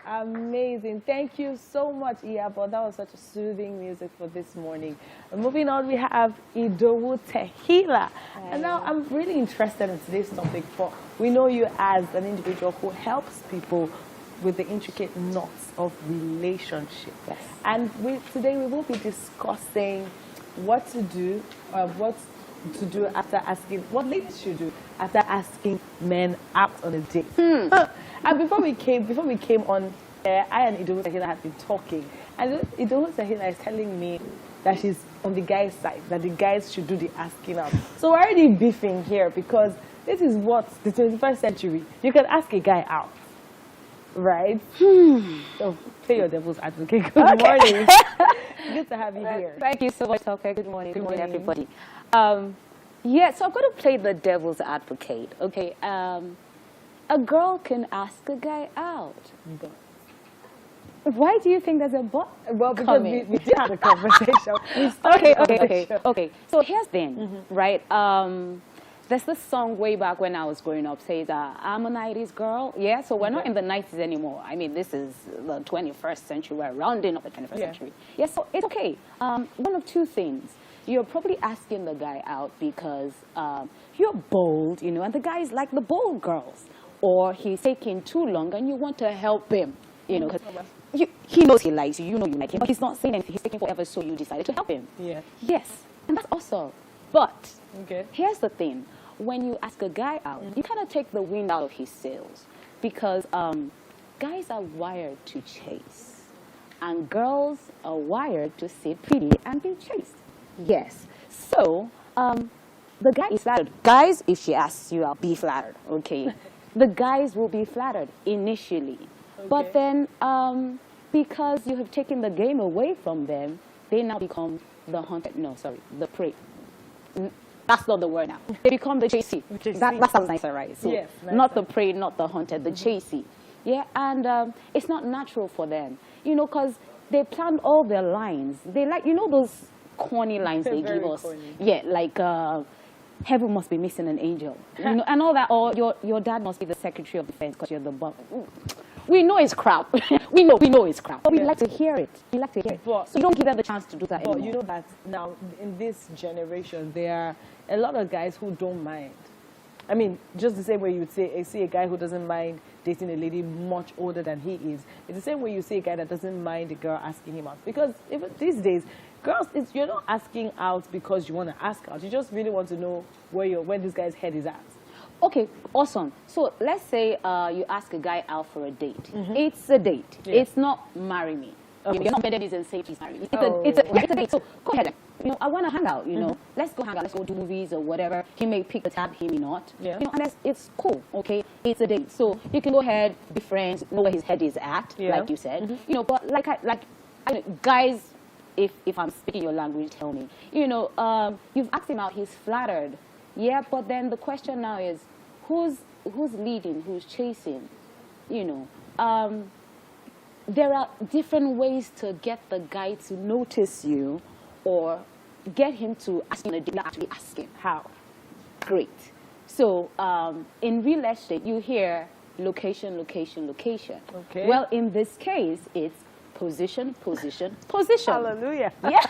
Amazing. Thank you so much, Iyabo. That was such a soothing music for this morning. Moving on, we have Idowu Tehila. And now I'm really interested in today's topic, for we know you as an individual who helps people with the intricate knots of relationship. Yes. And today we will be discussing what to do, after asking, what ladies should do after asking men out on a date. And before we came on air, I and Idowu Tehila had been talking, and Idowu Tehila is telling me that she's on the guy's side, that the guys should do the asking out. So we're already beefing here, because this is what the 21st century. You can ask a guy out, right? So play your devil's advocate. Good morning. Good to have you here. Thank you so much, Toke. Good morning. Good morning, everybody. Yeah, so I'm going to play the devil's advocate. Okay. A girl can ask a guy out. But Why do you think there's a but? well, because we did have a conversation. Okay. So here's the thing, right? There's this song way back when I was growing up, says, I'm a 90s girl. Yeah, so we're not in the 90s anymore. I mean, this is the 21st century. We're rounding up the 21st century. Yeah, so it's okay. One of two things. You're probably asking the guy out because you're bold, you know, and the guy's like the bold girls. Or he's taking too long and you want to help him, you know, because he knows he likes you, you know you like him, but he's not saying anything. He's taking forever, so you decided to help him. Yeah. Yes, and that's awesome. But Okay. here's the thing. When you ask a guy out, you kind of take the wind out of his sails, because guys are wired to chase, and girls are wired to sit pretty and be chased. Yes. So the guy is flattered. Guys, if she asks you out, be flattered, okay? The guys will be flattered initially. But then, because you have taken the game away from them, they now become the prey. That's not the word now. They become the chasey. That sounds nicer, right? So Yes, nicer. not the prey, not the hunted, the chasey. Yeah, and it's not natural for them, you know, because they planned all their lines. They like, you know, those corny lines they Very give us. corny. Yeah, like heaven must be missing an angel, you know, and all that. Or your dad must be the Secretary of Defense because you're the bum. We know it's crap. we know it's crap. But we like to hear it. We like to hear it. But- So you don't give them the chance to do that But anymore. you know that now, in this generation, there are a lot of guys who don't mind. I mean, just the same way you would see a guy who doesn't mind dating a lady much older than he is. It's the same way you see a guy that doesn't mind a girl asking him out. Because even these days, girls, you're not asking out because you want to ask out. You just really want to know where this guy's head is at. Okay, awesome. So let's say you ask a guy out for a date. It's a date. Yeah. It's not marry me. Okay. You're not better and say please marry me. Oh. It's a date. So go ahead. You know, I want to hang out. You know, let's go hang out. Let's go do movies or whatever. He may pick the tab, he may not. Yeah. You know, and it's cool. Okay, it's a date. So you can go ahead, be friends, know where his head is at, Yeah. like you said. You know, but guys, if I'm speaking your language, tell me. You know, you've asked him out. He's flattered. Yeah, but then the question now is, who's leading, who's chasing? You know, there are different ways to get the guy to notice you, or get him to ask you on a date, not actually asking. How? Great. So in real estate, you hear location, location, location. Okay. Well, in this case, it's position, position, position. Hallelujah. Yeah.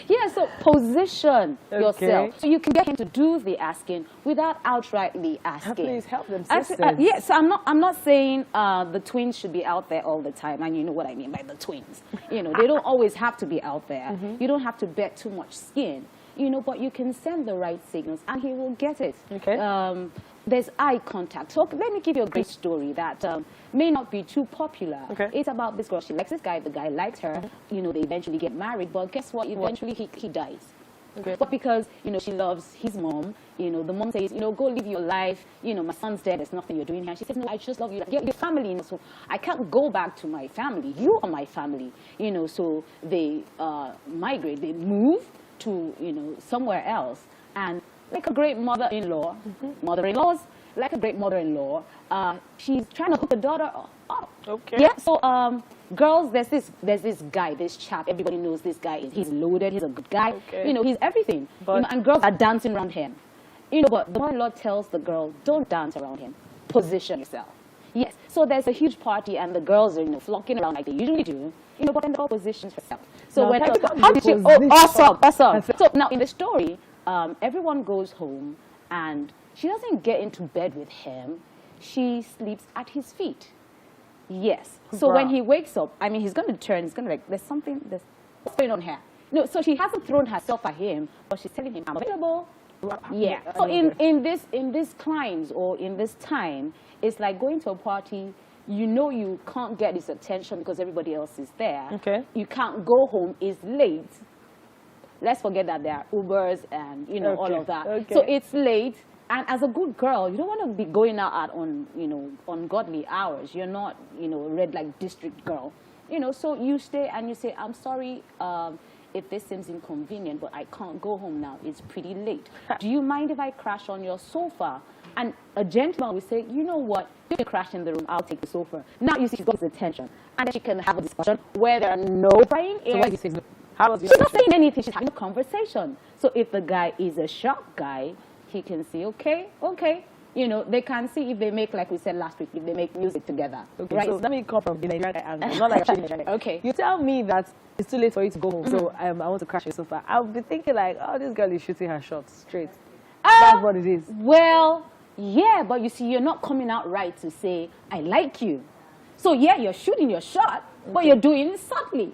Yeah, so position Okay. yourself. So you can get him to do the asking without outrightly asking. Please help them, Actually, sisters. yeah, so I'm not saying the twins should be out there all the time, and you know what I mean by the twins. You know, they don't always have to be out there. You don't have to bet too much skin. You know, but you can send the right signals, and he will get it. Okay. There's eye contact. So let me give you a great story that may not be too popular. Okay. It's about this girl. She likes this guy. The guy likes her. You know, they eventually get married. But guess what? Eventually, he dies. Okay. But because, you know, she loves his mom, you know, the mom says, you know, go live your life. You know, my son's dead. There's nothing you're doing here. She says, no, I just love you. Your family, you know, so I can't go back to my family. You are my family. You know, so they migrate. They move to, you know, somewhere else. And like a great mother-in-law, mother-in-laws, like a great mother-in-law, she's trying to hook the daughter up. Okay. Yeah, so girls, there's this guy, this chap, everybody knows this guy, he's loaded, he's a good guy, Okay. you know, he's everything. But- You know, and girls are dancing around him. You know, but the mother-in-law tells the girl, don't dance around him, position yourself. Yes. So there's a huge party and the girls are, flocking around like they usually do, but then the girl positions herself. So Now, when tell me about how the did she? position. Oh, awesome. So now in the story, everyone goes home and she doesn't get into bed with him. She sleeps at his feet. Yes. So Bruh. when he wakes up, I mean, he's going to turn. He's going to like, there's what's going on here? No, so she hasn't thrown herself at him, but she's telling him, I'm available. Yeah. So in this climbs or in this time, it's like going to a party. You can't get his attention because everybody else is there. Okay. You can't go home. It's late. Let's forget that there are Ubers and all of that. Okay. So it's late. And as a good girl, you don't want to be going out at ungodly hours. You're not, red light district girl. So you stay and you say, I'm sorry if this seems inconvenient, but I can't go home now. It's pretty late. Do you mind if I crash on your sofa? And a gentleman will say, you know what? You can crash in the room. I'll take the sofa. Now you see she's got his attention. And then she can have a discussion where there are no crying ears. So what is he saying? She's not saying anything. She's having a conversation. So if the guy is a sharp guy, he can see, okay. They can see if they make, like we said last week, if they make music together. Okay, right? so let me come from the Nigerian angle. Not like Nigerian. Okay. You tell me that it's too late for you to go home, so I want to crash your sofa. I'll be thinking like, oh, this girl is shooting her shots straight. That's what it is. Well, yeah, but you see, you're not coming out right to say, I like you. So yeah, you're shooting your shot, but you're doing it subtly.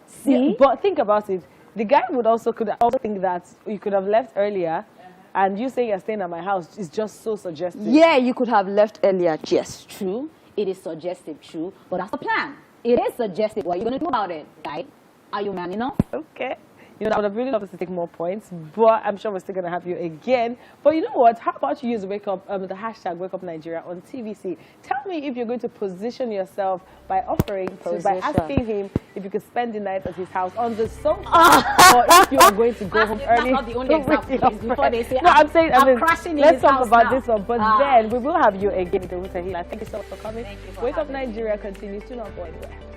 See? Yeah, but think about it. The guy could also think that you could have left earlier, and you saying you're staying at my house is just so suggestive. Yeah, you could have left earlier. Yes, true. It is suggestive, true. But that's the plan. It is suggestive. What are you going to do about it, guy? Are you man enough? Okay. I would have really loved to take more points, but I'm sure we're still going to have you again. But you know what? How about you use the hashtag Wake Up Nigeria on TVC? Tell me if you're going to position yourself by by asking him if you could spend the night at his house on the sofa, or if you're going to go home early. That's not the only example. Before they say, no, I'm saying, crashing in let's his talk house about now. this one. But then we will have you again. Thank you so much for coming. Thank you for Wake Up having me. Nigeria continues. Do not go anywhere.